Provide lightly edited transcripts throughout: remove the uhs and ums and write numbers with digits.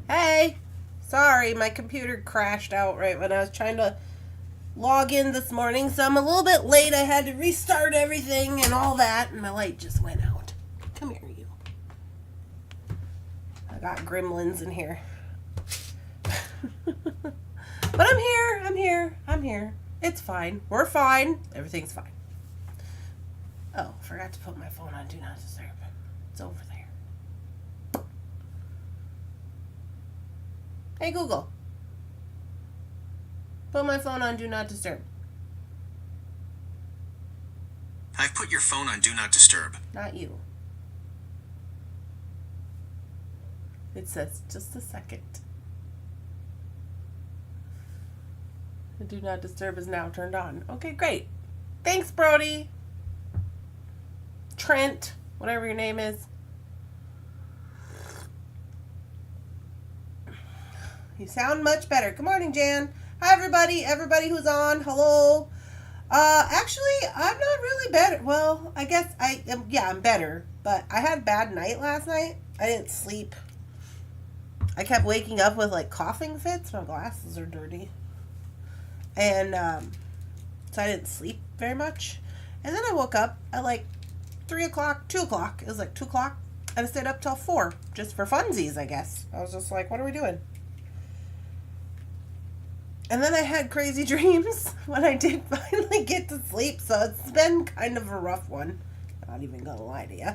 Hey, sorry, my computer crashed out right when I was trying to log in this morning, so I'm a little bit late. I had to restart everything and all that, and my light just went out. Come here, you. I got gremlins in here. But I'm here. It's fine. We're fine. Everything's fine. Oh, forgot to put my phone on Do Not Disturb. It's over there. Hey, Google. Put my phone on Do Not Disturb. I've put your phone on Do Not Disturb. Not you. It says just a second. The Do Not Disturb is now turned on. Okay, great. Thanks, Brody. Trent, whatever your name is. You sound much better. Good morning, Jan. Hi, everybody. Everybody who's on. Hello. Actually, I'm not really better. Well, I guess I am. Yeah, I'm better. But I had a bad night last night. I didn't sleep. I kept waking up with like coughing fits. My glasses are dirty. And so I didn't sleep very much. And then I woke up at like 3 o'clock, 2 o'clock. It was like 2 o'clock. And I stayed up till 4 just for funsies, I guess. I was just like, what are we doing? And then I had crazy dreams when I did finally get to sleep. So it's been kind of a rough one. I'm not even going to lie to you.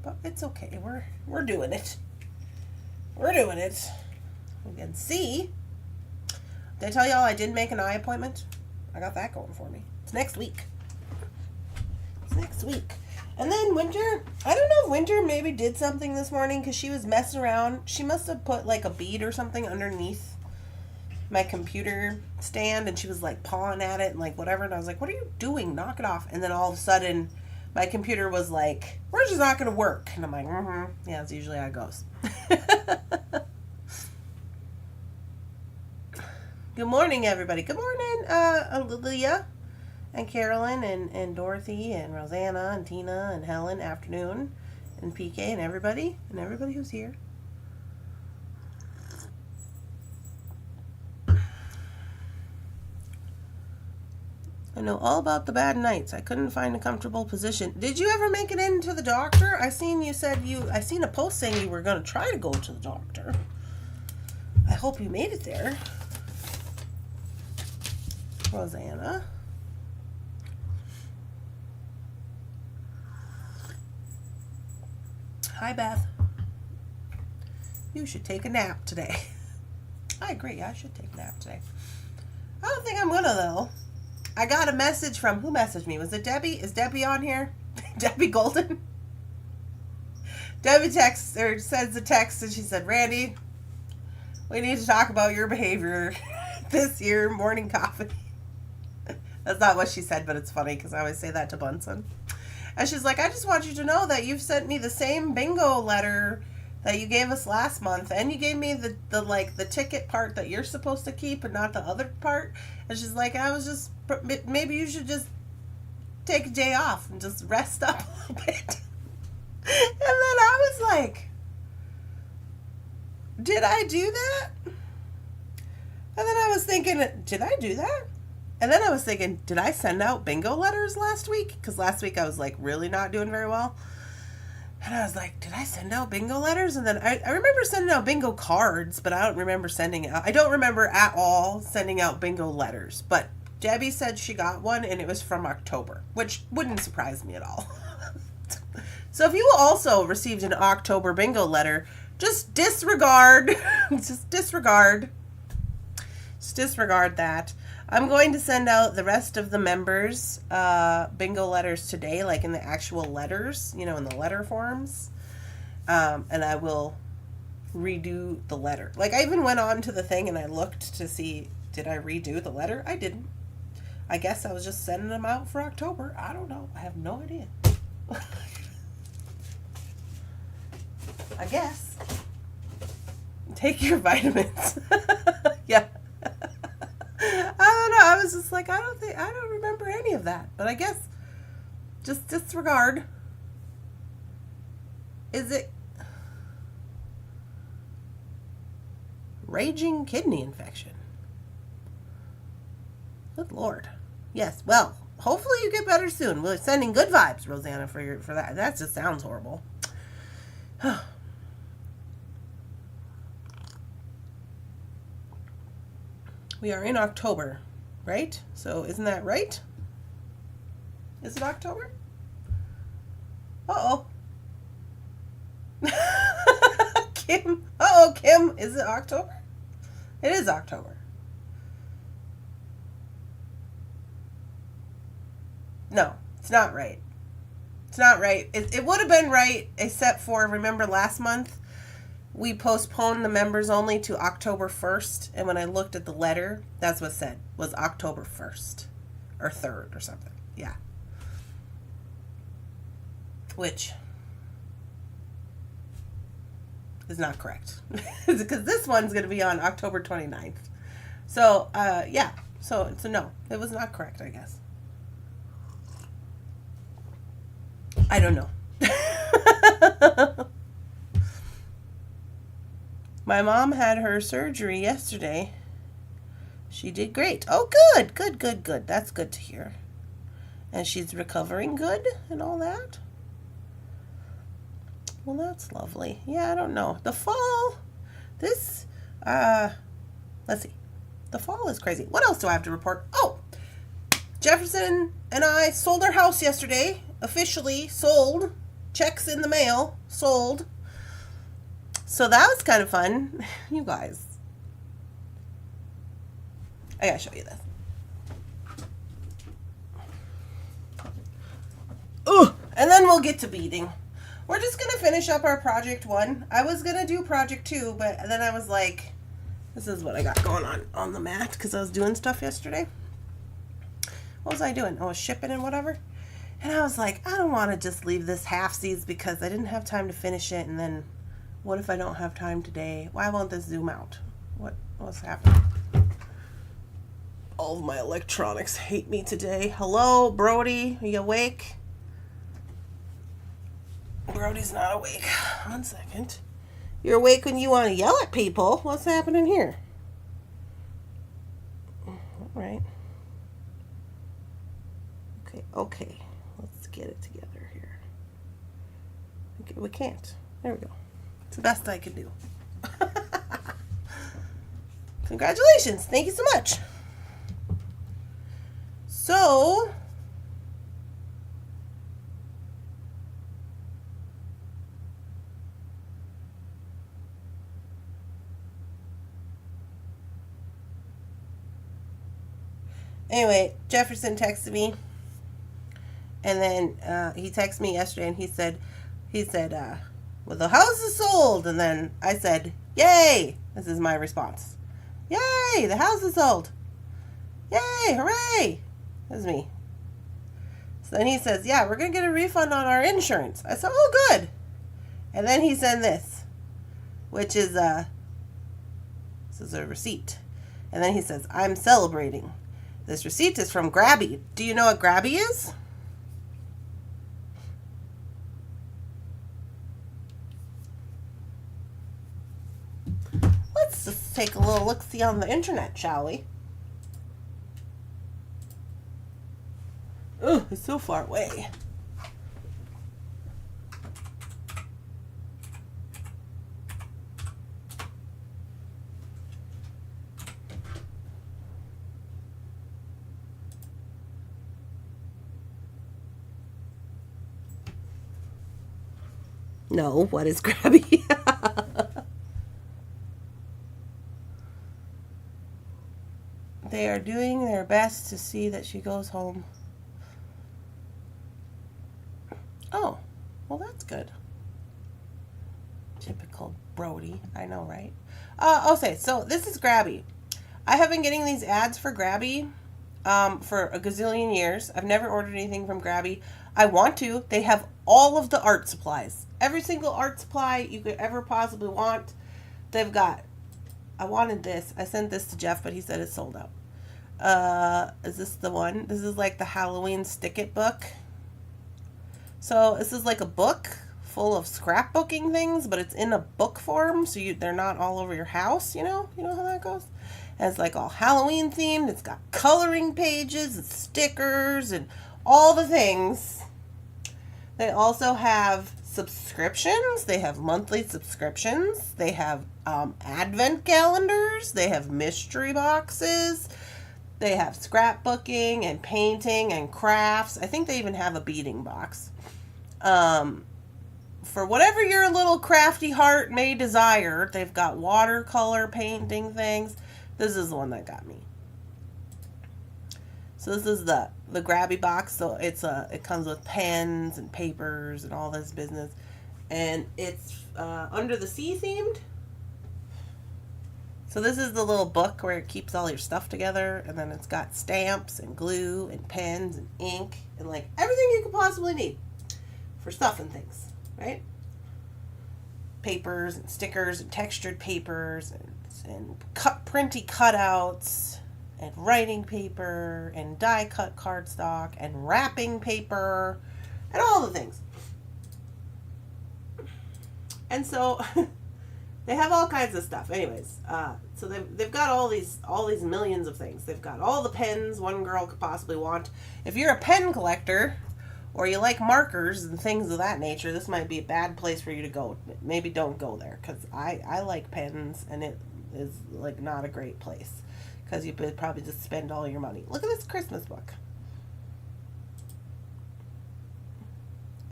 But it's okay. We're doing it. We're doing it. We can see. Did I tell y'all I did make an eye appointment? I got that going for me. It's next week. It's next week. And then Winter, I don't know if Winter maybe did something this morning because she was messing around. She must have put like a bead or something underneath my computer stand and she was like pawing at it and like whatever. And I was like, what are you doing? Knock it off. And then all of a sudden my computer was like, we're just not going to work. And I'm like, yeah, that's usually how it goes. Good morning, everybody. Good morning, Leah and Carolyn and Dorothy and Rosanna and Tina and Helen. Afternoon, and PK and everybody who's here. I know all about the bad nights. I couldn't find a comfortable position. Did you ever make it into the doctor? I seen a post saying you were going to try to go to the doctor. I hope you made it there. Rosanna. Hi, Beth. You should take a nap today. I agree. I should take a nap today. I don't think I'm gonna, though. I got a message from, who messaged me? Was it Debbie? Is Debbie on here? Debbie Golden? Debbie texts, or sends a text, and she said, Randy, we need to talk about your behavior this year, morning coffee. That's not what she said, but it's funny because I always say that to Bunsen. And she's like, I just want you to know that you've sent me the same bingo letter that you gave us last month, and you gave me the ticket part that you're supposed to keep and not the other part. And she's like, maybe you should just take a day off and just rest up a little bit. And then I was like, did I do that? And then I was thinking, did I do that? And then I was thinking, did I send out bingo letters last week? Because last week I was like really not doing very well. And I was like, did I send out bingo letters? And then I remember sending out bingo cards, but I don't remember I don't remember at all sending out bingo letters. But Debbie said she got one and it was from October, which wouldn't surprise me at all. So if you also received an October bingo letter, just disregard. Just disregard that. I'm going to send out the rest of the members' bingo letters today, like in the actual letters, in the letter forms. And I will redo the letter. Like, I even went on to the thing and I looked to see, did I redo the letter? I didn't. I guess I was just sending them out for October. I don't know. I have no idea. I guess. Take your vitamins. Yeah. I don't know. I was just like, I don't remember any of that. But I guess just disregard. Is it raging kidney infection. Good Lord. Yes, well, hopefully you get better soon. We're sending good vibes, Rosanna, for that. That just sounds horrible. We are in October, right? So isn't that right? Is it October? Uh-oh. Kim. Uh-oh, Kim. Is it October? It is October. No, it's not right. It's not right. It would have been right, except for, remember last month, we postponed the members only to October 1st. And when I looked at the letter, that's what it said, was October 1st. Or 3rd or something. Yeah. Which is not correct. Because this one's going to be on October 29th. So, yeah. So no, it was not correct, I guess. I don't know. My mom had her surgery yesterday. She did great. Oh, good, good, good, good. That's good to hear. And she's recovering good and all that. Well, that's lovely. Yeah, I don't know. The fall, let's see. The fall is crazy. What else do I have to report? Oh, Jefferson and I sold our house yesterday. Officially sold. Checks in the mail. Sold. So that was kind of fun. You guys. I gotta show you this. Ooh, and then we'll get to beading. We're just going to finish up our project 1. I was going to do project 2, but then I was like, this is what I got going on the mat because I was doing stuff yesterday. What was I doing? I was shipping and whatever. And I was like, I don't want to just leave this halfsies because I didn't have time to finish it. And then what if I don't have time today? Why won't this zoom out? What's happening? All of my electronics hate me today. Hello, Brody. Are you awake? Brody's not awake. 1 second. You're awake when you want to yell at people. What's happening here? All right. Okay. Let's get it together here. Okay, we can't. There we go. It's the best I can do. Congratulations. Thank you so much. So, anyway, Jefferson texted me, and then he texted me yesterday, and he said, well, the house is sold, and then I said, yay! This is my response. Yay! The house is sold. Yay! Hooray! This is me. So then he says, yeah, we're going to get a refund on our insurance. I said, oh, good. And then he sent this, which is this is a receipt. And then he says, I'm celebrating. This receipt is from Grabby. Do you know what Grabby is? Let's just take a little look-see on the internet, shall we? Oh, it's so far away. No, what is Grabby? They are doing their best to see that she goes home. Oh, well, that's good. Typical Brody. I know, right? Okay, so this is Grabby. I have been getting these ads for Grabby for a gazillion years. I've never ordered anything from Grabby. I want to. They have all of the art supplies. Every single art supply you could ever possibly want. They've got. I wanted this. I sent this to Jeff, but he said it's sold out. Is this the one? This is like the Halloween Stick It book. So this is like a book full of scrapbooking things, but it's in a book form, so they're not all over your house, you know how that goes. And it's like all Halloween themed. It's got coloring pages and stickers and all the things. They also have subscriptions. They have monthly subscriptions. They have advent calendars. They have mystery boxes. They have scrapbooking and painting and crafts. I think they even have a beading box. For whatever your little crafty heart may desire, they've got watercolor painting things. This is the one that got me. So this is the grabby box. So it comes with pens and papers and all this business, and it's under the sea themed. So this is the little book where it keeps all your stuff together, and then it's got stamps and glue and pens and ink and like everything you could possibly need for stuff and things, right? Papers and stickers and textured papers and printy cutouts and writing paper and die cut cardstock and wrapping paper and all the things. And so they have all kinds of stuff. Anyways, so they've got all these millions of things. They've got all the pens one girl could possibly want. If you're a pen collector or you like markers and things of that nature, this might be a bad place for you to go. Maybe don't go there, because I like pens, and it is like not a great place, because you could probably just spend all your money. Look at this Christmas book.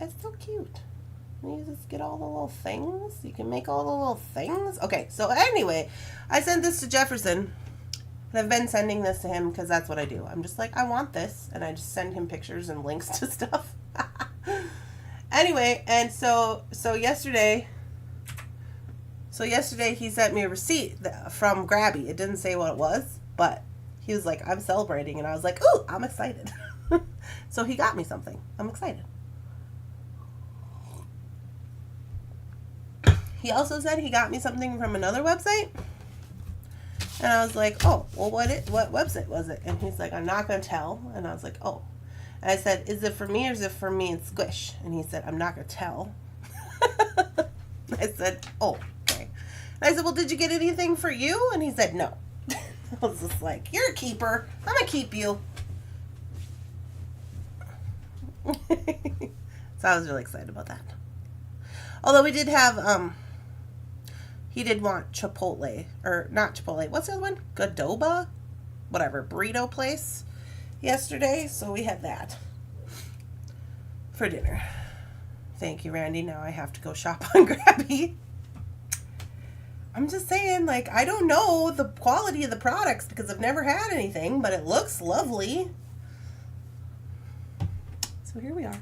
It's so cute. You just get all the little things. You can make all the little things. Okay, so anyway, I sent this to Jefferson. And I've been sending this to him because that's what I do. I'm just like, I want this. And I just send him pictures and links to stuff. Anyway, and so yesterday he sent me a receipt from Grabby. It didn't say what it was, but he was like, I'm celebrating. And I was like, ooh, I'm excited. So he got me something. I'm excited. He also said he got me something from another website. And I was like, oh, well, what website was it? And he's like, I'm not going to tell. And I was like, oh. And I said, is it for me or is it for me and Squish? And he said, I'm not going to tell. I said, oh, okay. And I said, well, did you get anything for you? And he said, no. I was just like, you're a keeper. I'm going to keep you. So I was really excited about that. Although we did have, he did want Chipotle, or not Chipotle, what's the other one? Godoba? Whatever, burrito place yesterday, so we had that for dinner. Thank you, Randy. Now I have to go shop on Grabby. I'm just saying, like, I don't know the quality of the products because I've never had anything, but it looks lovely. So here we are.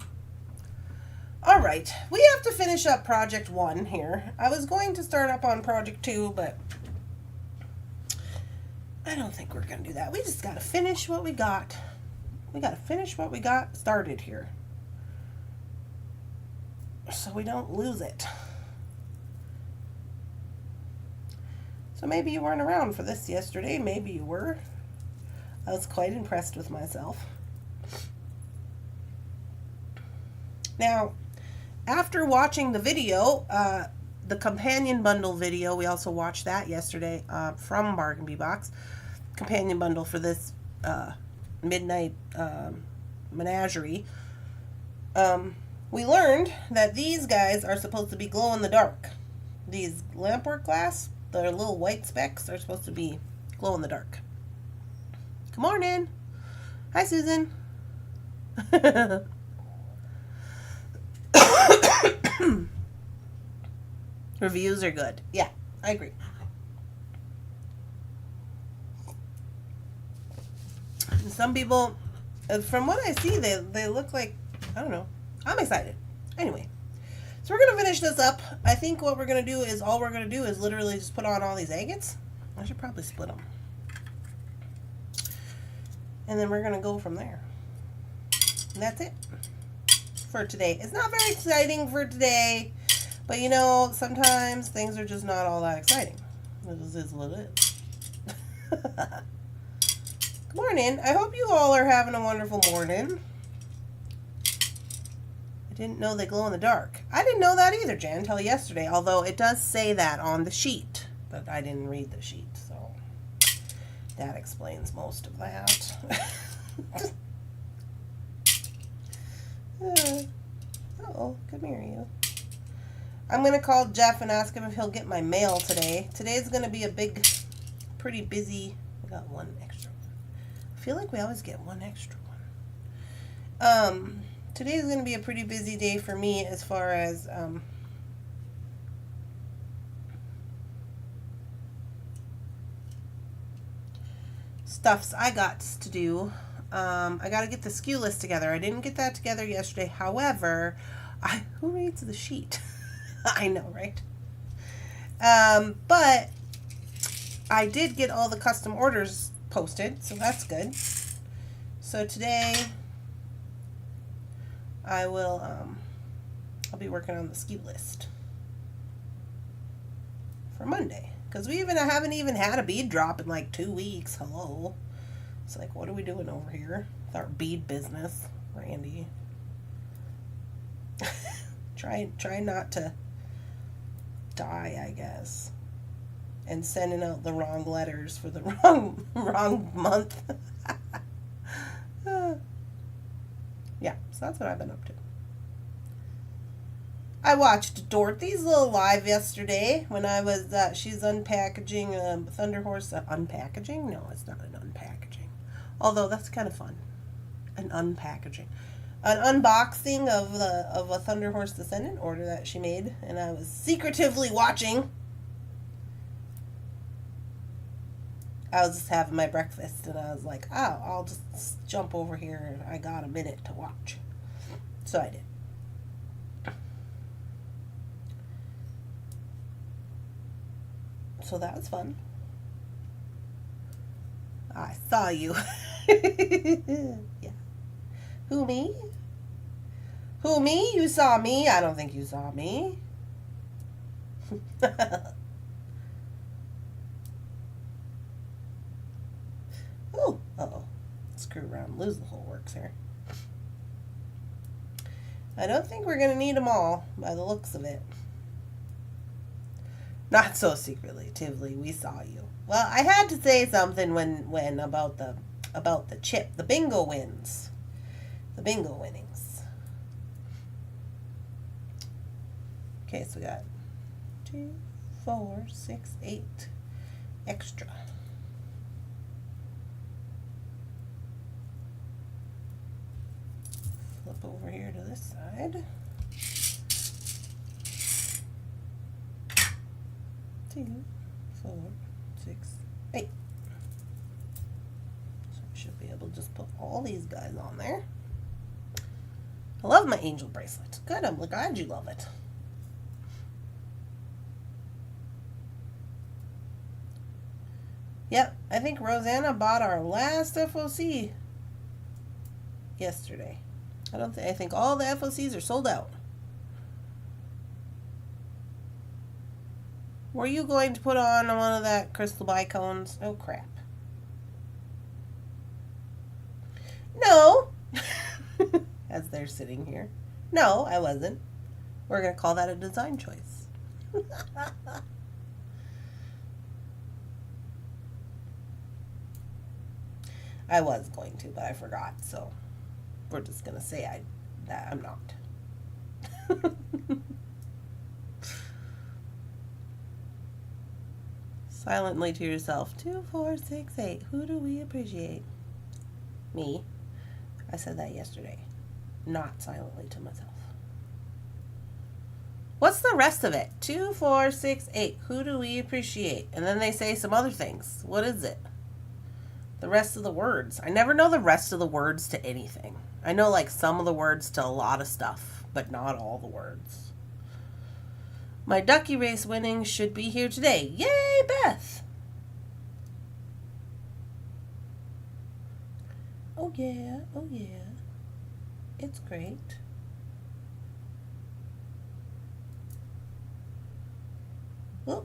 All right, we have to finish up Project 1 here. I was going to start up on Project 2, but I don't think we're going to do that. We just got to finish what we got. We got to finish what we got started here, so we don't lose it. So maybe you weren't around for this yesterday. Maybe you were. I was quite impressed with myself. Now, after watching the video, the companion bundle video, we also watched that yesterday from Bargain Bead Box. Companion bundle for this midnight menagerie. We learned that these guys are supposed to be glow in the dark. These lampwork glass, their little white specks, are supposed to be glow in the dark. Good morning. Hi, Susan. Reviews are good. Yeah, I agree. And some people, from what I see, they look like, I don't know. I'm excited. Anyway, so we're going to finish this up. I think what we're going to do is, all we're going to do is literally just put on all these agates. I should probably split them. And then we're going to go from there. And that's it for today. It's not very exciting for today, but you know, sometimes things are just not all that exciting. This is what it is. Good morning. I hope you all are having a wonderful morning. I Didn't know they glow in the dark. I didn't know that either, Jan, until yesterday, although it does say that on the sheet, but I didn't read the sheet, so that explains most of that. Uh-oh, come here, you. I'm going to call Jeff and ask him if he'll get my mail today. Today's going to be a big, pretty busy... We got one extra one. I feel like we always get one extra one. Today's going to be a pretty busy day for me as far as... stuffs I got to do. I got to get the SKU list together. I didn't get that together yesterday. However, who reads the sheet? I know, right? But I did get all the custom orders posted, so that's good. So today I will I'll be working on the SKU list for Monday, because we haven't even had a bead drop in like 2 weeks. Hello. It's like, what are we doing over here with our bead business, Randy? Try not to die, I guess, and sending out the wrong letters for the wrong month. Yeah, so that's what I've been up to. I watched Dorothy's little live yesterday when I was she's unpackaging Thunderhorse. Unpackaging? No, it's not an unpackaging. Although that's kind of fun. An unpackaging. An unboxing of a Thunderhorse Descendant order that she made, and I was secretively watching. I was just having my breakfast, and I was like, oh, I'll just jump over here, and I got a minute to watch. So I did. So that was fun. I saw you. Yeah. Who, me? Who, me? You saw me? I don't think you saw me. Ooh, uh-oh. Screw around, lose the whole works here. I don't think we're going to need them all, by the looks of it. Not so secretively, we saw you. Well, I had to say something when about the chip, the bingo wins. The bingo winnings. Okay, so we got 2, 4, 6, 8 extra. Flip over here to this side. 2, 4, 6, 8. So I should be able to just put all these guys on there. I love my angel bracelet. Good, I'm glad you love it. Yep, I think Rosanna bought our last FOC yesterday. I think all the FOCs are sold out. Were you going to put on one of that crystal bicones? Oh, crap. No. As they're sitting here. No, I wasn't. We're going to call that a design choice. I was going to, but I forgot, so we're just going to say that I'm not. Silently to yourself. 2, 4, 6, 8. Who do we appreciate? Me. I said that yesterday. Not silently to myself. What's the rest of it? 2, 4, 6, 8. Who do we appreciate? And then they say some other things. What is it? The rest of the words. I never know the rest of the words to anything. I know like some of the words to a lot of stuff, but not all the words. My ducky race winnings should be here today. Yay, Beth! Oh yeah, oh yeah. It's great. Oh.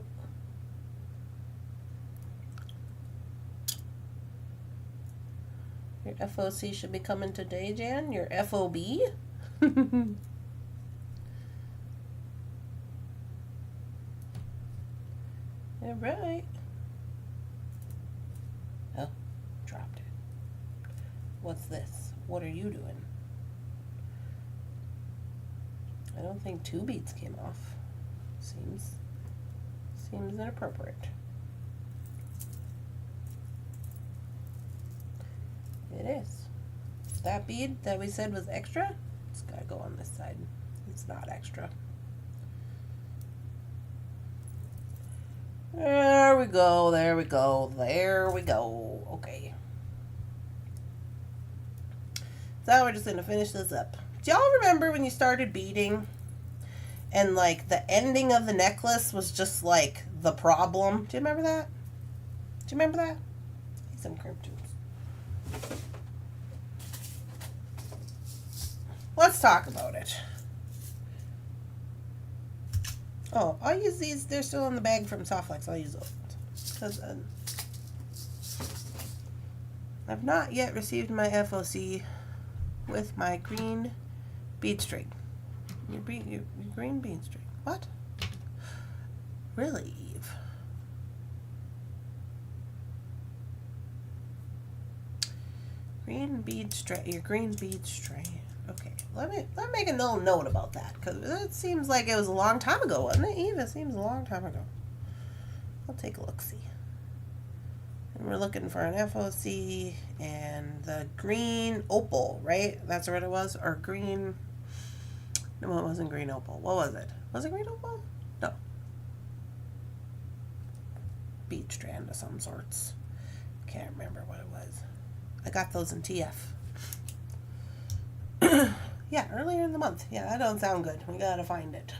Your FOC should be coming today, Jan. Your FOB. All right. Oh, dropped it. What's this? What are you doing? I don't think 2 beads came off. Seems inappropriate. It is. That bead that we said was extra, it's gotta go on this side. It's not extra. There we go, there we go, there we go. Okay. So we're just gonna finish this up. Do y'all remember when you started beading and like the ending of the necklace was just like the problem? Do you remember that? Do you remember that? Need some crimp tubes. Let's talk about it. Oh, I'll use these. They're still in the bag from Softflex. I'll use those. Because I've not yet received my FOC with my green bead string. Your green bead string. What? Really, Eve? Green bead string. Your green bead string. Okay, let me make a little note about that, because it seems like it was a long time ago, wasn't it, Eve? It seems a long time ago. I'll take a look-see. And we're looking for an FOC and the green opal, right? That's what it was? Or green... No, it wasn't green opal. What was it? Was it green opal? No. Bead strand of some sorts. Can't remember what it was. I got those in TF. Yeah, earlier in the month. Yeah, that don't sound good. We gotta find it.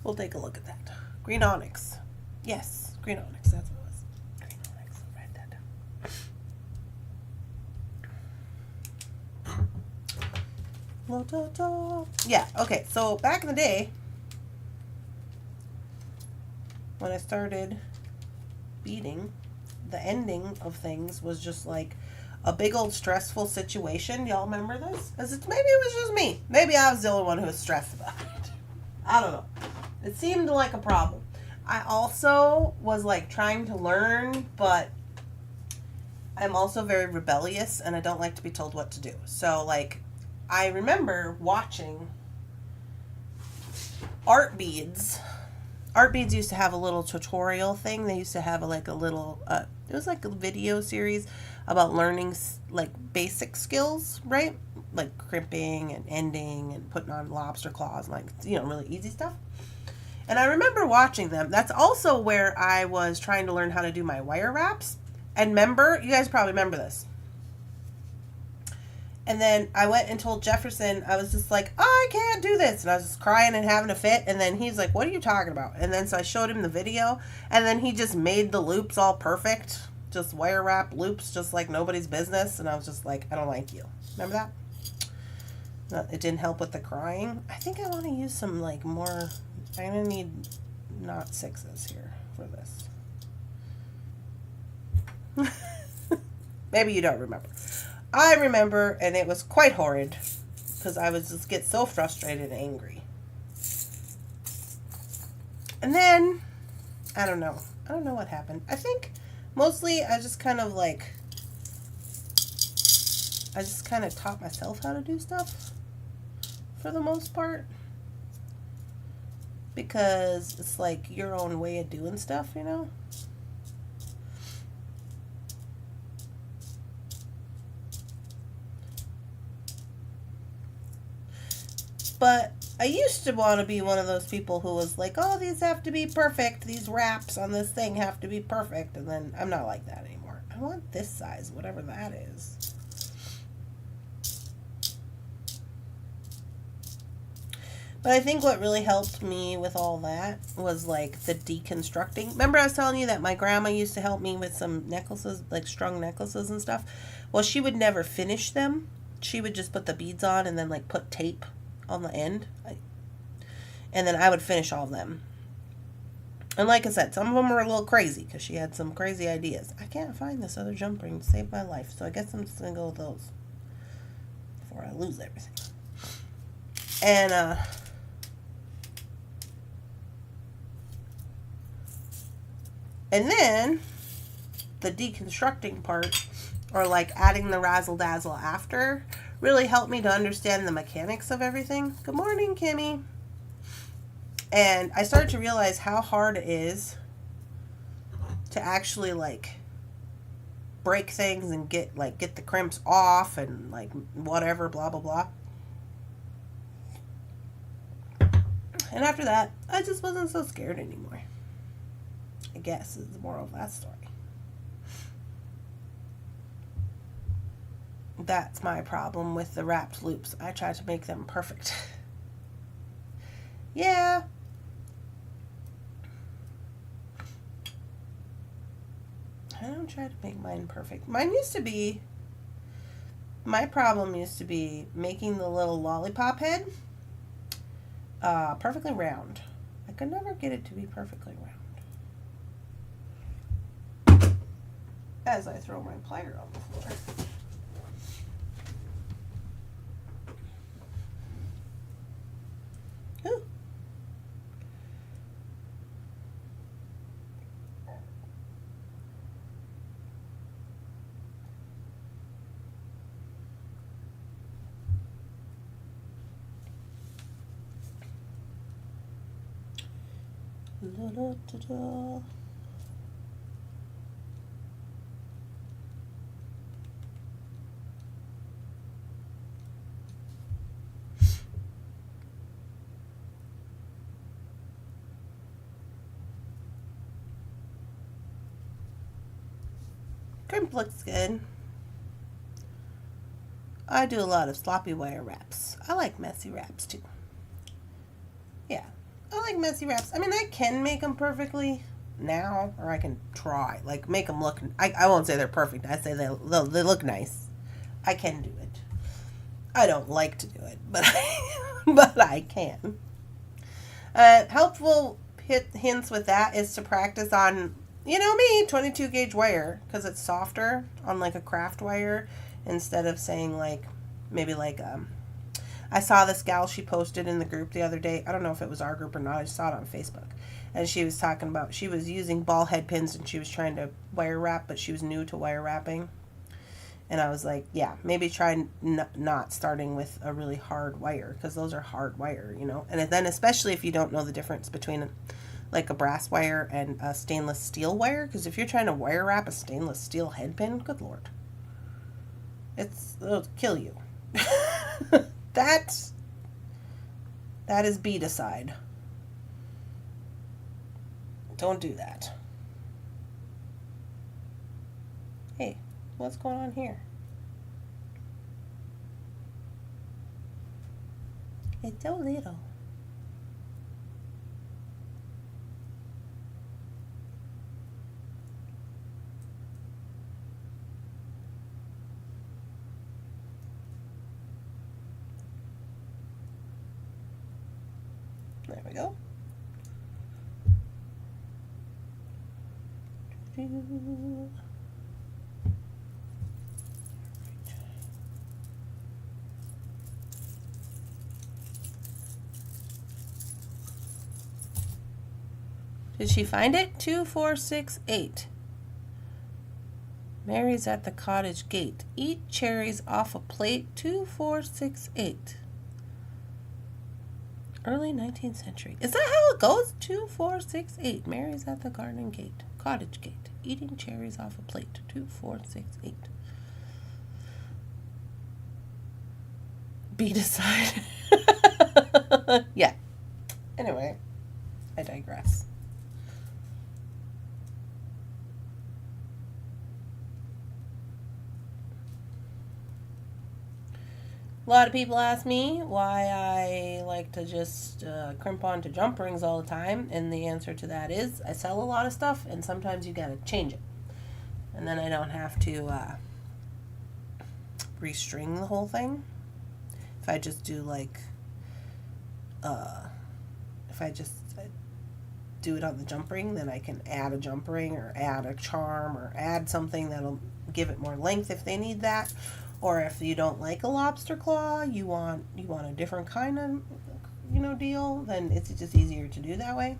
We'll take a look at that. Green onyx. Yes, green onyx. That's what it was. Green onyx. I'll write that down. Yeah, okay. So back in the day, when I started beading, the ending of things was just like a big old stressful situation. Y'all remember this? Maybe it was just me. Maybe I was the only one who was stressed about it. I don't know. It seemed like a problem. I also was like trying to learn, but I'm also very rebellious and I don't like to be told what to do. So like I remember watching Art Beads. Art Beads used to have a little tutorial thing. They used to have a little, it was like a video series about learning like basic skills, right? Like crimping and ending and putting on lobster claws, and like, you know, really easy stuff. And I remember watching them. That's also where I was trying to learn how to do my wire wraps. And remember, you guys probably remember this. And then I went and told Jefferson, I was just like, oh, I can't do this. And I was just crying and having a fit. And then he's like, what are you talking about? And then so I showed him the video. And then he just made the loops all perfect. Just wire wrap loops, just like nobody's business. And I was just like, I don't like you. Remember that? No, it didn't help with the crying. I think I want to use some like more, I'm going to need not 6s here for this. Maybe you don't remember. I remember, and it was quite horrid, because I was just get so frustrated and angry. And then, I don't know what happened. I think mostly I just kind of taught myself how to do stuff, for the most part. Because it's like your own way of doing stuff, you know? But I used to want to be one of those people who was like, oh, these have to be perfect. These wraps on this thing have to be perfect. And then I'm not like that anymore. I want this size, whatever that is. But I think what really helped me with all that was like the deconstructing. Remember I was telling you that my grandma used to help me with some necklaces, like strung necklaces and stuff? Well, she would never finish them. She would just put the beads on and then like put tape on the end, and then I would finish all of them. And like I said, some of them were a little crazy because she had some crazy ideas. I can't find this other jump ring to save my life, so I guess I'm just gonna go with those before I lose everything. And And then the deconstructing part, or like adding the razzle dazzle after, really helped me to understand the mechanics of everything. Good morning, Kimmy. And I started to realize how hard it is to actually like break things and get the crimps off and like whatever, blah blah blah. And after that, I just wasn't so scared anymore, I guess, is the moral of that story. That's my problem with the wrapped loops. I try to make them perfect. Yeah. I don't try to make mine perfect. My problem used to be making the little lollipop head perfectly round. I could never get it to be perfectly round. As I throw my plier on the floor. Ooh. Da, da, da, da. Crimp looks good. I do a lot of sloppy wire wraps. I like messy wraps too. Yeah, I like messy wraps. I mean, I can make them perfectly now, or I can try. Like, make them look... I won't say they're perfect. I say they look nice. I can do it. I don't like to do it, but but I can. Helpful hints with that is to practice on, you know me, 22 gauge wire, because it's softer on like a craft wire, instead of saying like, maybe like, I saw this gal, she posted in the group the other day. I don't know if it was our group or not. I saw it on Facebook. And she was talking about, she was using ball head pins and she was trying to wire wrap, but she was new to wire wrapping. And I was like, yeah, maybe try not starting with a really hard wire, because those are hard wire, you know. And then especially if you don't know the difference between like a brass wire and a stainless steel wire, because if you're trying to wire wrap a stainless steel head pin, good Lord. It'll kill you. That is beadicide. Don't do that. Hey, what's going on here? It's so little. There we go. Did she find it? 2468. Mary's at the cottage gate. Eat cherries off a plate. 2468. Early 19th century. Is that how it goes? 2468. Mary's at the garden gate. Cottage gate. Eating cherries off a plate. 2468. Beadicide. Yeah. Anyway, I digress. A lot of people ask me why I like to just crimp onto jump rings all the time, and the answer to that is I sell a lot of stuff, and sometimes you gotta change it, and then I don't have to restring the whole thing. If I just do like, if I just do it on the jump ring, then I can add a jump ring or add a charm or add something that'll give it more length if they need that. Or if you don't like a lobster claw, you want a different kind of, deal, then it's just easier to do that way.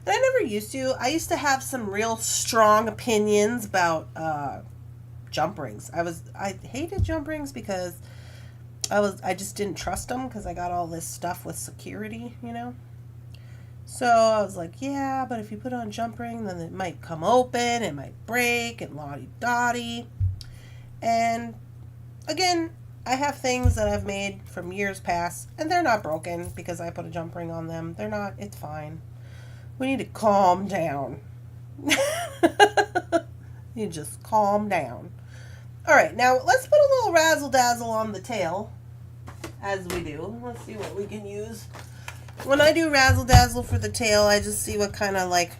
And I never used to. I used to have some real strong opinions about jump rings. I hated jump rings because I just didn't trust them because I got all this stuff with security, you know. So I was like, yeah, but if you put on a jump ring, then it might come open, it might break, and lottie-dottie. And again, I have things that I've made from years past, and they're not broken because I put a jump ring on them. They're not, it's fine. We need to calm down. You just calm down. All right, now let's put a little razzle-dazzle on the tail, as we do. Let's see what we can use. When I do razzle-dazzle for the tail, I just see what kind of, like,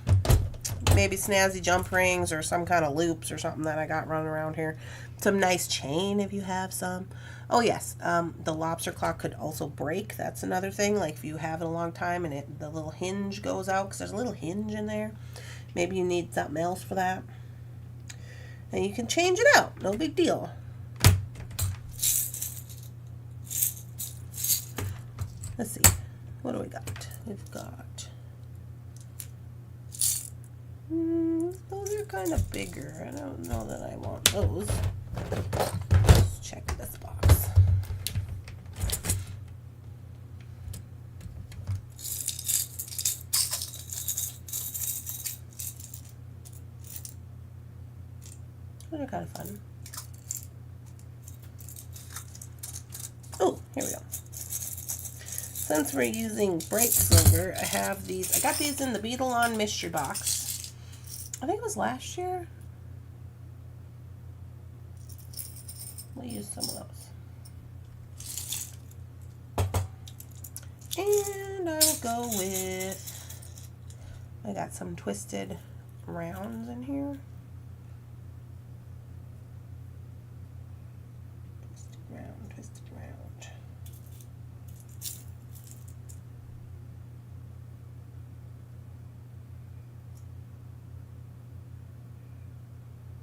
maybe snazzy jump rings or some kind of loops or something that I got running around here. Some nice chain if you have some. Oh, yes, the lobster claw could also break. That's another thing. Like, if you have it a long time and the little hinge goes out, because there's a little hinge in there. Maybe you need something else for that. And you can change it out. No big deal. Let's see. What do we got? We've got... those are kind of bigger. I don't know that I want those. Let's check this box. Those are kind of fun. Oh, here we go. Since we're using bright silver, I have these. I got these in the Beadle on Mystery box. I think it was last year. We'll use some of those. And I will go with, I got some twisted rounds in here. Twisted round.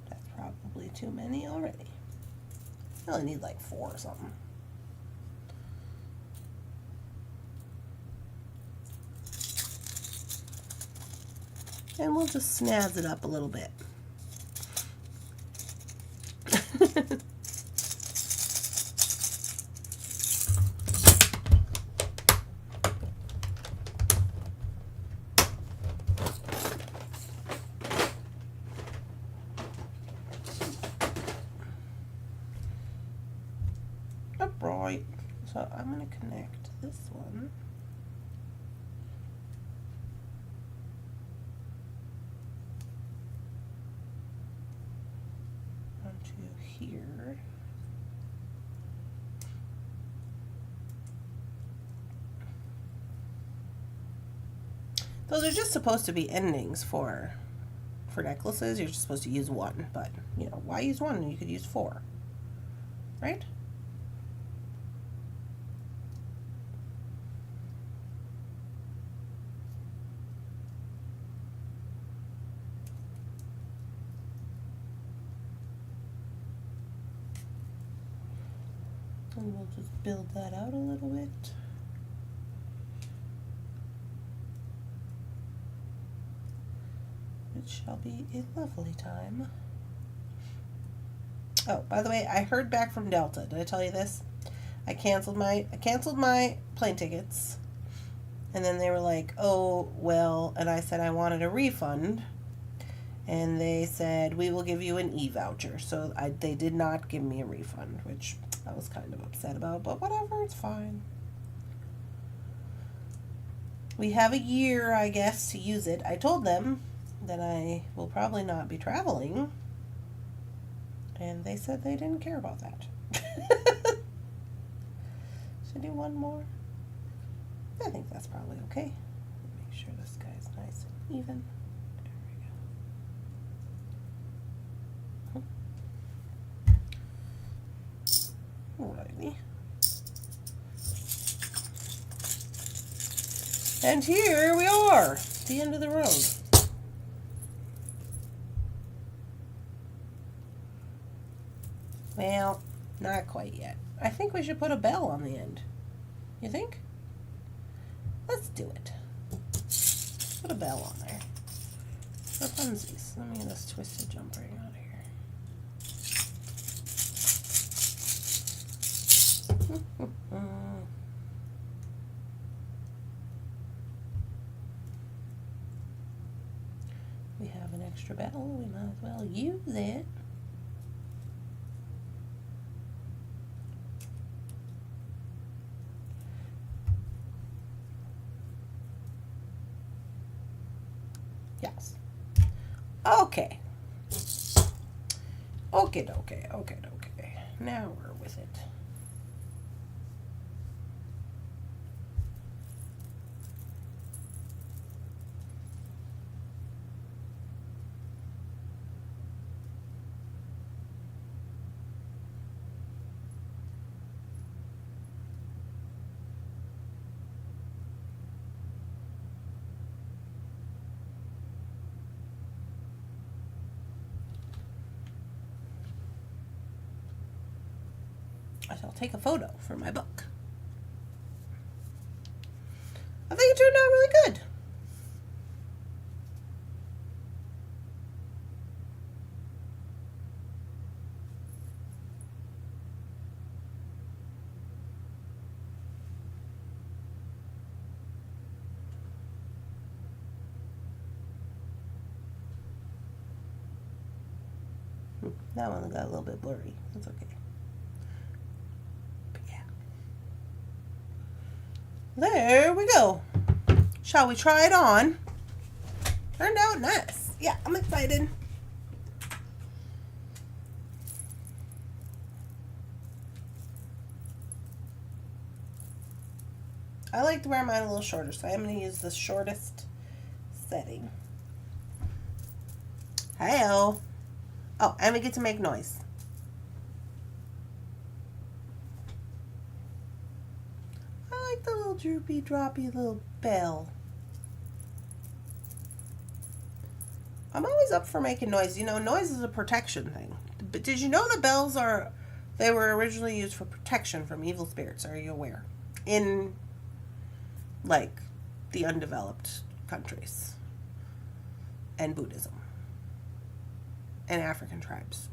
That's probably too many already. I only need like 4 or something. And we'll just snazz it up a little bit. Upright. So I'm going to connect this one. Here. Those are just supposed to be endings for necklaces. You're just supposed to use one, but you know, why use one when you could use 4, right? And we'll just build that out a little bit. It shall be a lovely time. Oh, by the way, I heard back from Delta. Did I tell you this? I canceled my plane tickets. And then they were like, "Oh, well," and I said I wanted a refund. And they said, "We will give you an e-voucher." So they did not give me a refund, which I was kind of upset about, but whatever, it's fine. We have a year, I guess, to use it. I told them that I will probably not be traveling, and they said they didn't care about that. Should I do one more? I think that's probably okay. Make sure this guy's nice and even. Alrighty. And here we are, the end of the road. Well, not quite yet. I think we should put a bell on the end. You think? Let's do it. Put a bell on there. For funsies. Let me get this twisted jump ring out of here. We have an extra bell. We might as well use it. Yes. Okay. Okay. Now we're with it. I shall take a photo for my book. I think it turned out really good. That one got a little bit blurry. That's okay. But yeah. There we go. Shall we try it on? Turned out nice. Yeah, I'm excited. I like to wear mine a little shorter, so I'm going to use the shortest setting. Hey-o. Oh, and we get to make noise. I like the little droopy, droppy little bell. I'm always up for making noise. You know, noise is a protection thing. But did you know the bells they were originally used for protection from evil spirits? Are you aware? In, like, the undeveloped countries. And Buddhism. And African tribes.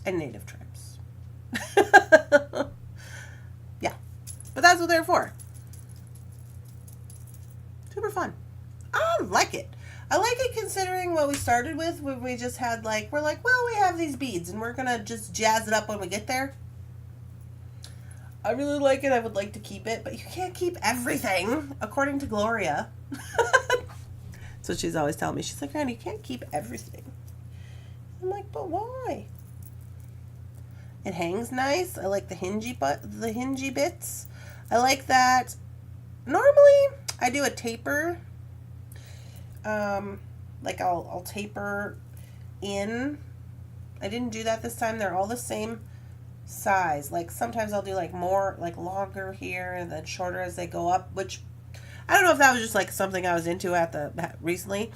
And native tribes. Yeah. But that's what they're for. Super fun. I like it. I like it considering what we started with, where we just had we're like, well, we have these beads and we're going to just jazz it up when we get there. I really like it. I would like to keep it, but you can't keep everything, according to Gloria. So she's always telling me, she's like, Randy, you can't keep everything. I'm like, but why? It hangs nice. I like the hingy bits. I like that. Normally, I do a taper. I'll taper in. I didn't do that this time. They're all the same size. Like sometimes I'll do more longer here and then shorter as they go up, which I don't know if that was just something I was into recently.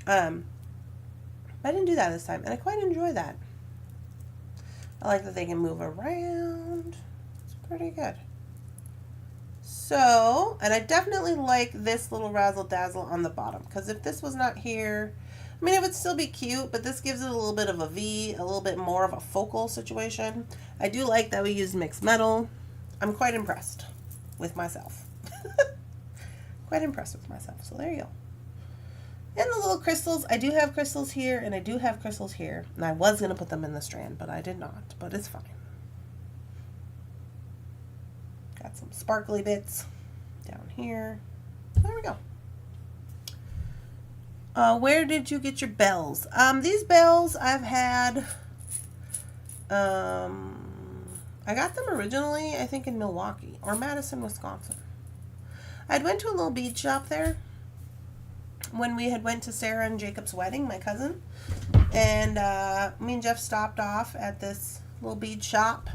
I didn't do that this time, and I quite enjoy that. I like that they can move around. It's pretty good. So, and I definitely like this little razzle dazzle on the bottom, because if this was not here, I mean, it would still be cute, but this gives it a little bit of a V, a little bit more of a focal situation. I do like that we used mixed metal. I'm quite impressed with myself. Quite impressed with myself. So there you go. And the little crystals. I do have crystals here, and I do have crystals here. And I was going to put them in the strand, but I did not. But it's fine. Got some sparkly bits down here. There we go. Where did you get your bells? These bells I've had... I got them originally, I think, in Milwaukee or Madison, Wisconsin. I went to a little bead shop there when we had went to Sarah and Jacob's wedding, my cousin. And me and Jeff stopped off at this little bead shop.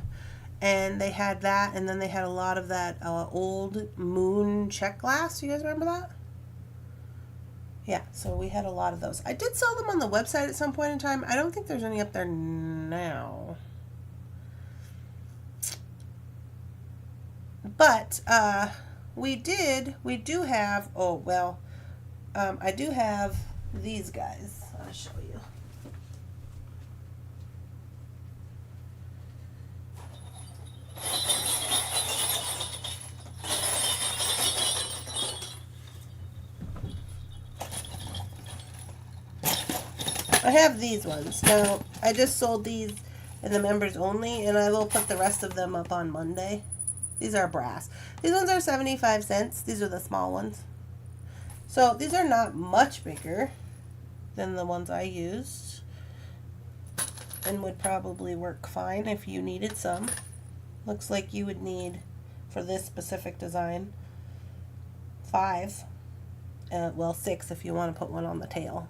And they had that. And then they had a lot of that old moon check glass. You guys remember that? Yeah, so we had a lot of those. I did sell them on the website at some point in time. I don't think there's any up there now. But we do have, oh, well, I do have these guys. I'll show you. I have these ones. Now, I just sold these in the members only, and I will put the rest of them up on Monday. These are brass. These ones are 75 cents. These are the small ones. So, these are not much bigger than the ones I used, and would probably work fine if you needed some. Looks like you would need, for this specific design, 5. Well, 6 if you want to put one on the tail.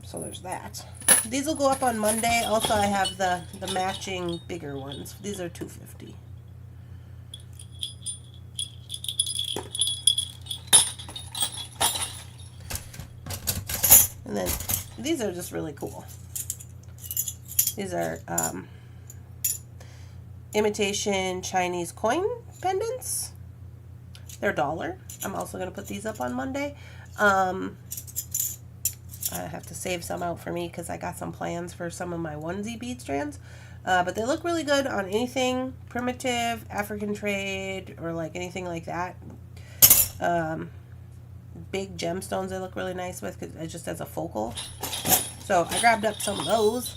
So there's that. These will go up on Monday. Also, I have the matching bigger ones. These are $2.50. And then these are just really cool. These are imitation Chinese coin pendants. They're $1. I'm also going to put these up on Monday. I have to save some out for me because I got some plans for some of my onesie bead strands. But they look really good on anything primitive, African trade, or like anything like that. Big gemstones they look really nice with because it's just as a focal. So I grabbed up some of those.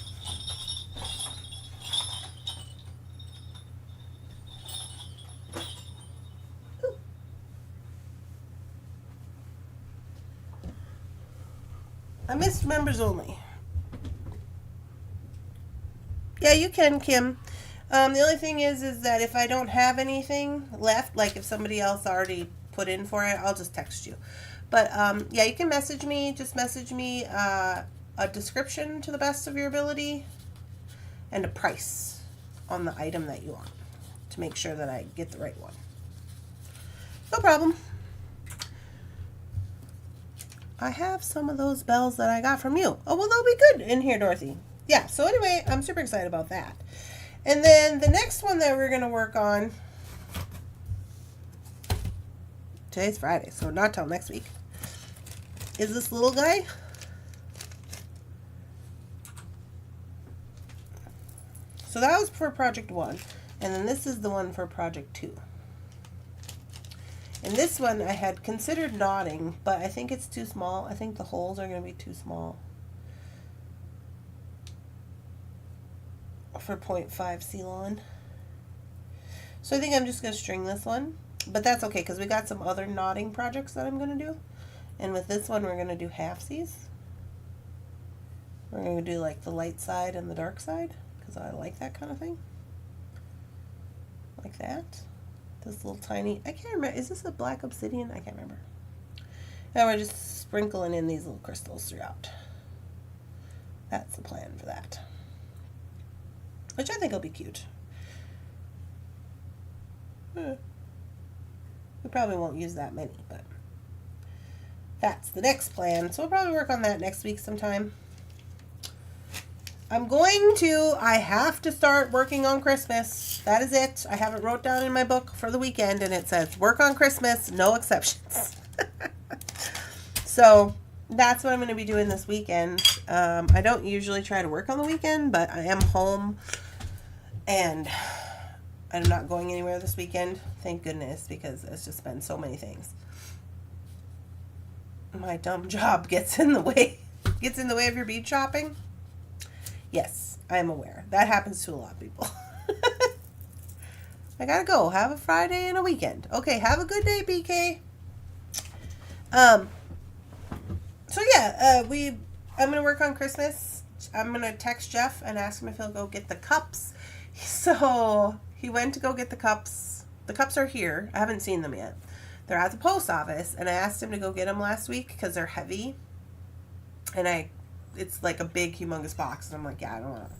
I missed members only. Yeah, you can, Kim. The only thing is that if I don't have anything left, like if somebody else already put in for it, I'll just text you. But yeah, you can message me. Just message me a description to the best of your ability and a price on the item that you want to make sure that I get the right one. No problem. I have some of those bells that I got from you. Oh, well, they'll be good in here, Dorothy. Yeah, so anyway, I'm super excited about that. And then the next one that we're going to work on, today's Friday, so not till next week, is this little guy. So that was for Project 1, and then this is the one for Project 2. And this one I had considered knotting, but I think it's too small. I think the holes are going to be too small for 0.5 Ceylon. So I think I'm just going to string this one. But that's okay because we got some other knotting projects that I'm going to do. And with this one we're going to do halfsies. We're going to do like the light side and the dark side because I like that kind of thing. Like that. This little tiny, I can't remember, is this a black obsidian? I can't remember. And we're just sprinkling in these little crystals throughout. That's the plan for that. Which I think will be cute. We probably won't use that many, but that's the next plan. So we'll probably work on that next week sometime. I have to start working on Christmas. That is it. I have it wrote down in my book for the weekend, and it says, work on Christmas, no exceptions. So that's what I'm going to be doing this weekend. I don't usually try to work on the weekend, but I am home, and I'm not going anywhere this weekend. Thank goodness, because it's just been so many things. My dumb job gets in the way. Gets in the way of your bead shopping. Yes, I'm aware. That happens to a lot of people. I gotta go. Have a Friday and a weekend. Okay, have a good day, BK. So yeah, I'm gonna work on Christmas. I'm gonna text Jeff and ask him if he'll go get the cups. So he went to go get the cups. The cups are here. I haven't seen them yet. They're at the post office, and I asked him to go get them last week because they're heavy. And it's like a big, humongous box. And I'm like, yeah, I don't want to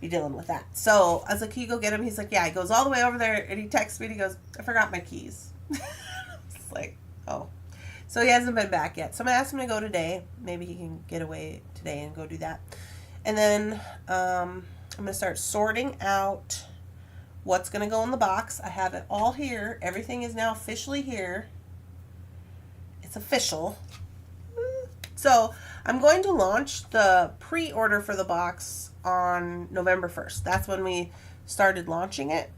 be dealing with that. So I was like, can you go get him? He's like, yeah. He goes all the way over there, and he texts me, and he goes, I forgot my keys. It's like, oh. So he hasn't been back yet. So I'm going to ask him to go today. Maybe he can get away today and go do that. And then I'm going to start sorting out what's going to go in the box. I have it all here. Everything is now officially here. It's official. So I'm going to launch the pre-order for the box on November 1st. That's when we started launching it,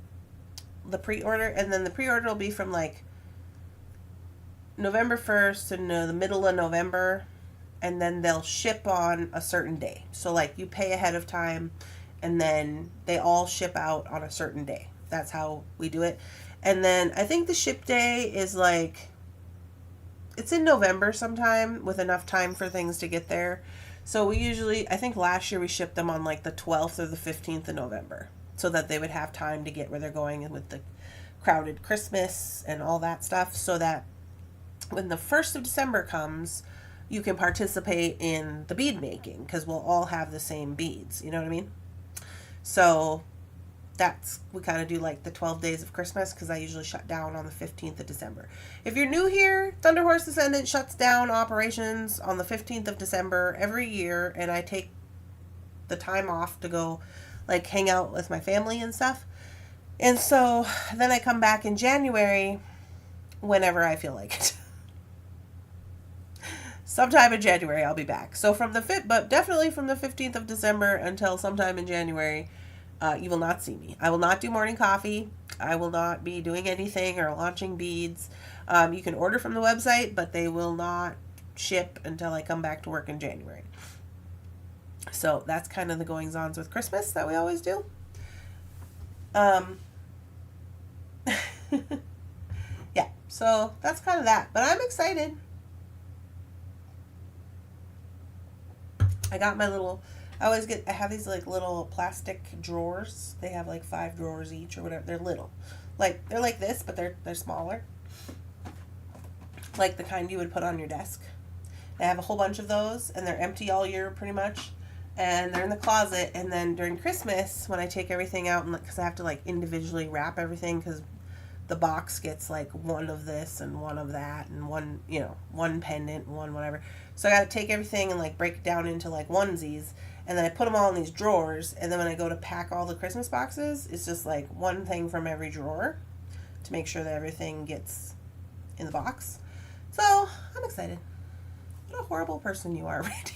the pre-order. And then the pre-order will be from like November 1st to the middle of November. And then they'll ship on a certain day. So like you pay ahead of time and then they all ship out on a certain day. That's how we do it. And then I think the ship day is like, it's in November sometime with enough time for things to get there. So we usually, I think last year we shipped them on like the 12th or the 15th of November so that they would have time to get where they're going with the crowded Christmas and all that stuff, so that when the 1st of December comes, you can participate in the bead making because we'll all have the same beads. You know what I mean? So we kind of do like the 12 days of Christmas because I usually shut down on the 15th of December. If you're new here, Thunderhorse Descendant shuts down operations on the 15th of December every year, and I take the time off to go like hang out with my family and stuff. And so then I come back in January whenever I feel like it. Sometime in January I'll be back. So but definitely from the 15th of December until sometime in January, you will not see me. I will not do morning coffee. I will not be doing anything or launching beads. You can order from the website, but they will not ship until I come back to work in January. So that's kind of the goings-ons with Christmas that we always do. Yeah, so that's kind of that. But I'm excited. I got my little... I have these like little plastic drawers. They have like 5 drawers each or whatever. They're little. They're like this, but they're smaller. Like the kind you would put on your desk. They have a whole bunch of those, and they're empty all year pretty much. And they're in the closet. And then during Christmas, when I take everything out, because I have to like individually wrap everything, because the box gets like one of this and one of that and one pendant and one whatever. So I got to take everything and like break it down into like onesies. And then I put them all in these drawers. And then when I go to pack all the Christmas boxes, it's just like one thing from every drawer to make sure that everything gets in the box. So I'm excited. What a horrible person you are, Randy.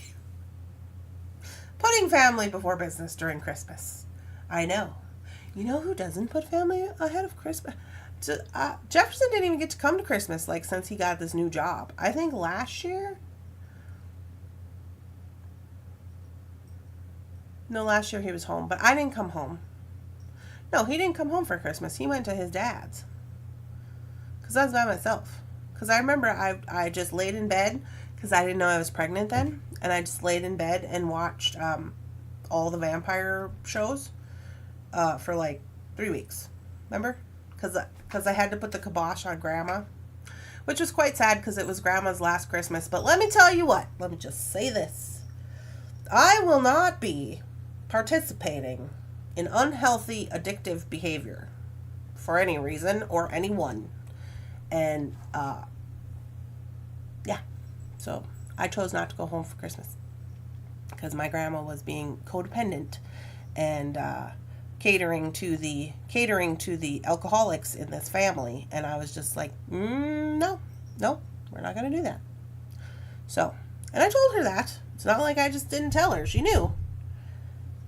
Putting family before business during Christmas. I know. You know who doesn't put family ahead of Christmas? Jefferson didn't even get to come to Christmas since he got this new job. I think last year... No, last year he was home, but I didn't come home. No, he didn't come home for Christmas. He went to his dad's. Because I was by myself. Because I remember I just laid in bed, because I didn't know I was pregnant then, and I just laid in bed and watched all the vampire shows for like 3 weeks. Remember? Because I had to put the kibosh on Grandma, which was quite sad because it was Grandma's last Christmas. But let me tell you what. Let me just say this. I will not be participating in unhealthy, addictive behavior for any reason or anyone. And, yeah. So I chose not to go home for Christmas because my grandma was being codependent and catering to the alcoholics in this family. And I was just like, no, we're not going to do that. So, and I told her that. It's not like I just didn't tell her. She knew.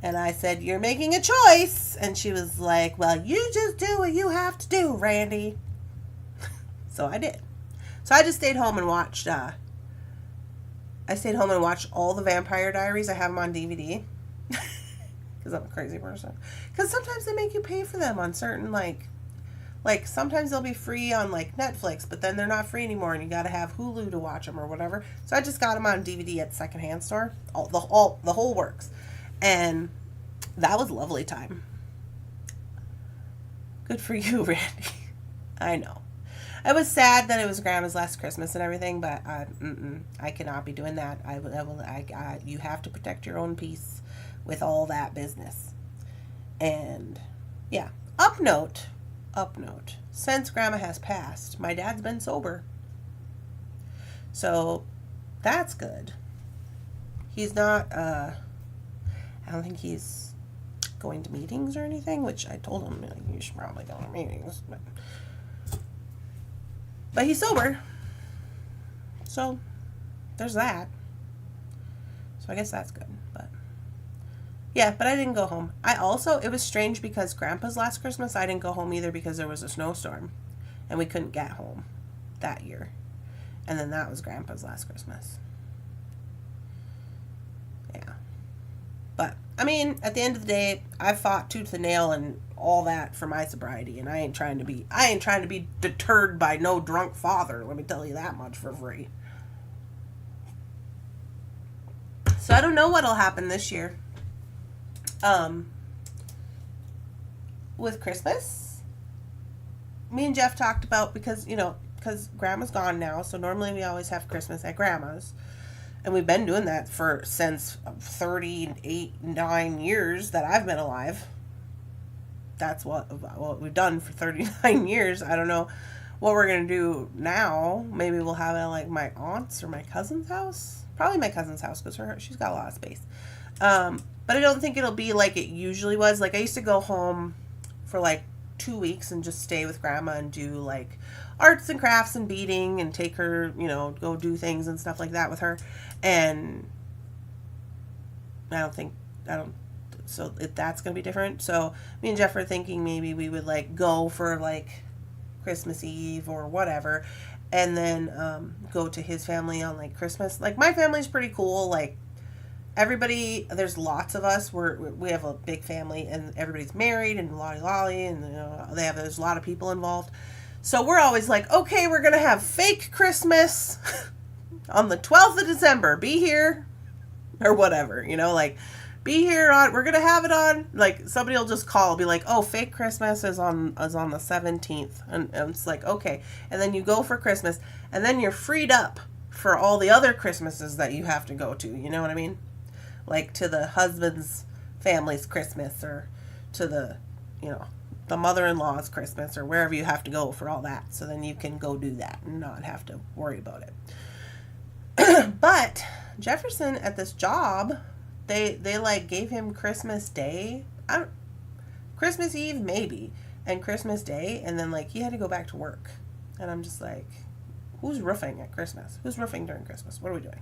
And I said, you're making a choice. And she was like, well, you just do what you have to do, Randy. So I did. So I just stayed home and watched, all the Vampire Diaries. I have them on DVD. Because I'm a crazy person. Because sometimes they make you pay for them on certain, like sometimes they'll be free on, like, Netflix, but then they're not free anymore, and you got to have Hulu to watch them or whatever. So I just got them on DVD at the secondhand store. The whole works. And that was a lovely time. Good for you, Randy. I know. I was sad that it was Grandma's last Christmas and everything, but I cannot be doing that. You have to protect your own peace with all that business. And, yeah. Up note. Since Grandma has passed, my dad's been sober. So, that's good. He's not, I don't think he's going to meetings or anything, which I told him, like, you should probably go to meetings. But he's sober. So, there's that. So I guess that's good. But yeah, but I didn't go home. It was strange because Grandpa's last Christmas, I didn't go home either because there was a snowstorm. And we couldn't get home that year. And then that was Grandpa's last Christmas. Yeah. But, I mean, at the end of the day, I fought tooth and nail and all that for my sobriety. And I ain't trying to be deterred by no drunk father. Let me tell you that much for free. So I don't know what'll happen this year. With Christmas, me and Jeff talked about, because Grandma's gone now, so normally we always have Christmas at Grandma's, and we've been doing that since 39 years that I've been alive. That's what we've done for 39 years. I don't know what we're gonna do now. Maybe we'll have it at like my aunt's or my cousin's house. Probably my cousin's house because she's got a lot of space. But I don't think it'll be like it usually was. Like, I used to go home for like 2 weeks and just stay with Grandma and do like arts and crafts and beading and take her, go do things and stuff like that with her. And so that's going to be different. So me and Jeff are thinking maybe we would like go for like Christmas Eve or whatever, and then go to his family on like Christmas. Like, my family's pretty cool. Like, everybody, there's lots of us. We have a big family, and everybody's married and lolly, and there's a lot of people involved. So we're always like, okay, we're gonna have fake Christmas on the 12th of December. Be here, or whatever, like, be here we're gonna have it on, like, somebody will just call, be like, oh, fake Christmas is on the 17th, and it's like, okay, and then you go for Christmas, and then you're freed up for all the other Christmases that you have to go to. You know what I mean? Like, to the husband's family's Christmas, or to the mother-in-law's Christmas, or wherever you have to go for all that. So then you can go do that and not have to worry about it. But Jefferson, at this job, they like gave him Christmas Day, Christmas Eve maybe, and Christmas Day, and then like he had to go back to work. And I'm just like, who's roofing at Christmas? Who's roofing during Christmas? What are we doing?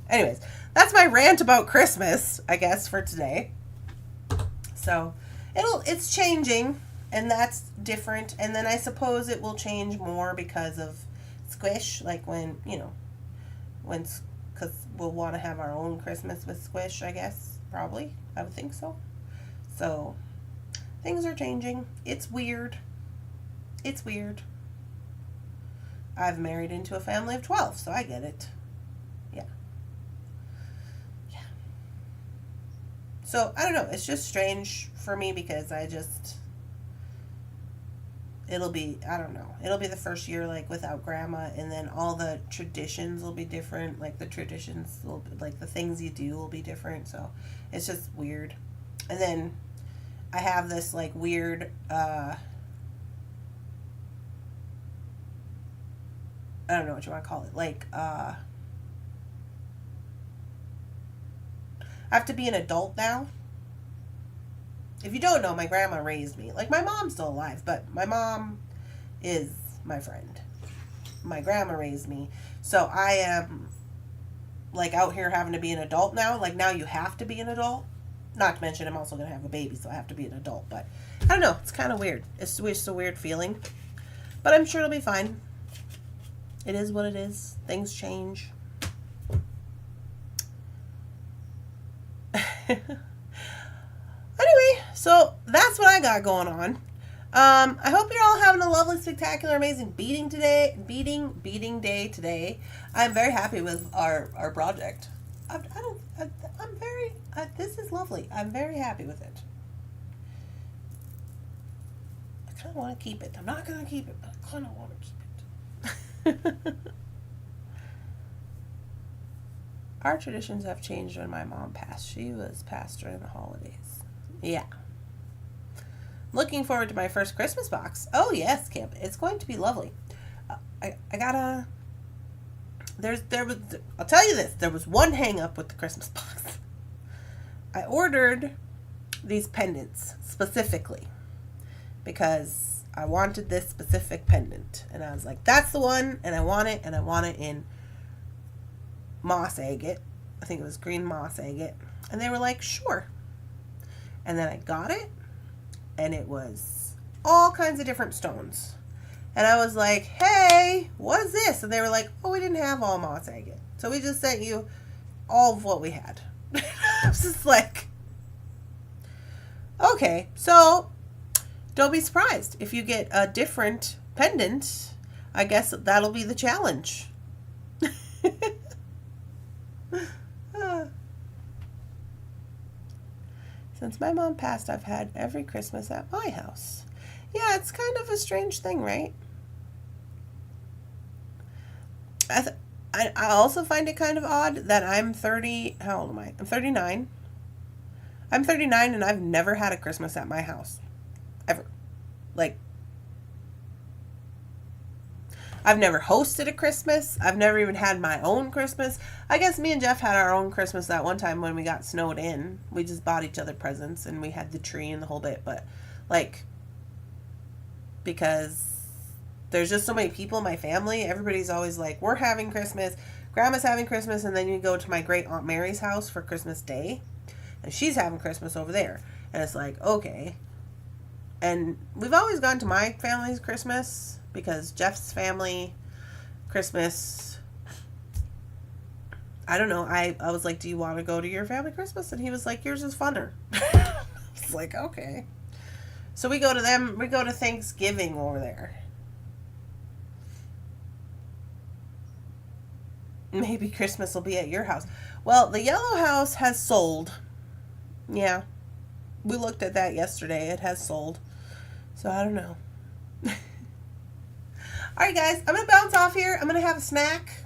Anyways, that's my rant about Christmas, I guess, for today. So, it's changing, and that's different. And then I suppose it will change more because of Squish, like because we'll want to have our own Christmas with Squish, I guess, probably. I would think so. So, things are changing. It's weird. It's weird. I've married into a family of 12, so I get it. Yeah. So, I don't know. It's just strange for me because it'll be, I don't know. It'll be the first year, like, without Grandma, and then all the traditions will be different. Like, the things you do will be different. So, it's just weird. And then I have this, like, weird, I don't know what you want to call it. Like, I have to be an adult now. If you don't know, my grandma raised me. Like, my mom's still alive, but my mom is my friend. My grandma raised me. So I am, like, out here having to be an adult now. Like, now you have to be an adult. Not to mention, I'm also going to have a baby, so I have to be an adult. But, I don't know. It's kind of weird. It's just a weird feeling. But I'm sure it'll be fine. It is what it is. Things change. Anyway, so that's what I got going on. I hope you're all having a lovely, spectacular, amazing beading day today. I'm very happy with our project. This is lovely. I'm very happy with it. I kind of want to keep it. I'm not going to keep it, but I kind of want to keep it. Our traditions have changed when my mom passed. She was passed during the holidays. Yeah. Looking forward to my first Christmas box. Oh yes, Kim. It's going to be lovely. I gotta. I'll tell you this. There was one hang up with the Christmas box. I ordered these pendants specifically because I wanted this specific pendant. And I was like, that's the one, and I want it, and I want it in moss agate. I think it was green moss agate. And they were like, sure. And then I got it, and it was all kinds of different stones. And I was like, hey, what is this? And they were like, oh, we didn't have all moss agate, so we just sent you all of what we had. I was just like, okay, so don't be surprised if you get a different pendant. I guess that'll be the challenge. Since my mom passed, I've had every Christmas at my house. Yeah, it's kind of a strange thing, right? I also find it kind of odd that I'm 30. How old am I? I'm 39. I'm 39 and I've never had a Christmas at my house. Ever. Like, I've never hosted a Christmas. I've never even had my own Christmas. I guess me and Jeff had our own Christmas that one time when we got snowed in. We just bought each other presents and we had the tree and the whole bit. But, like, because there's just so many people in my family, everybody's always like, we're having Christmas, Grandma's having Christmas, and then you go to my great Aunt Mary's house for Christmas Day, and she's having Christmas over there. And it's like, okay. And we've always gone to my family's Christmas, because Jeff's family Christmas, I don't know, I was like, do you want to go to your family Christmas? And he was like, yours is funner. I was like, okay. So we go to them, we go to Thanksgiving over there. Maybe Christmas will be at your house. Well, the yellow house has sold. Yeah. We looked at that yesterday. It has sold. So I don't know. Alright guys, I'm going to bounce off here. I'm going to have a snack.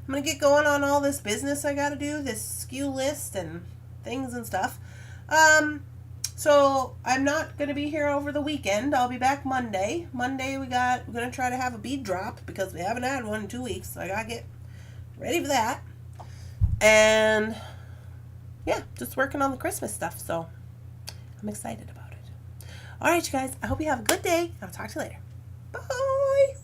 I'm going to get going on all this business I got to do. This SKU list and things and stuff. So I'm not going to be here over the weekend. I'll be back Monday. Monday we're going to try to have a bead drop because we haven't had one in 2 weeks. So I got to get ready for that. And yeah, just working on the Christmas stuff. So I'm excited about it. All right, you guys. I hope you have a good day. I'll talk to you later. Bye.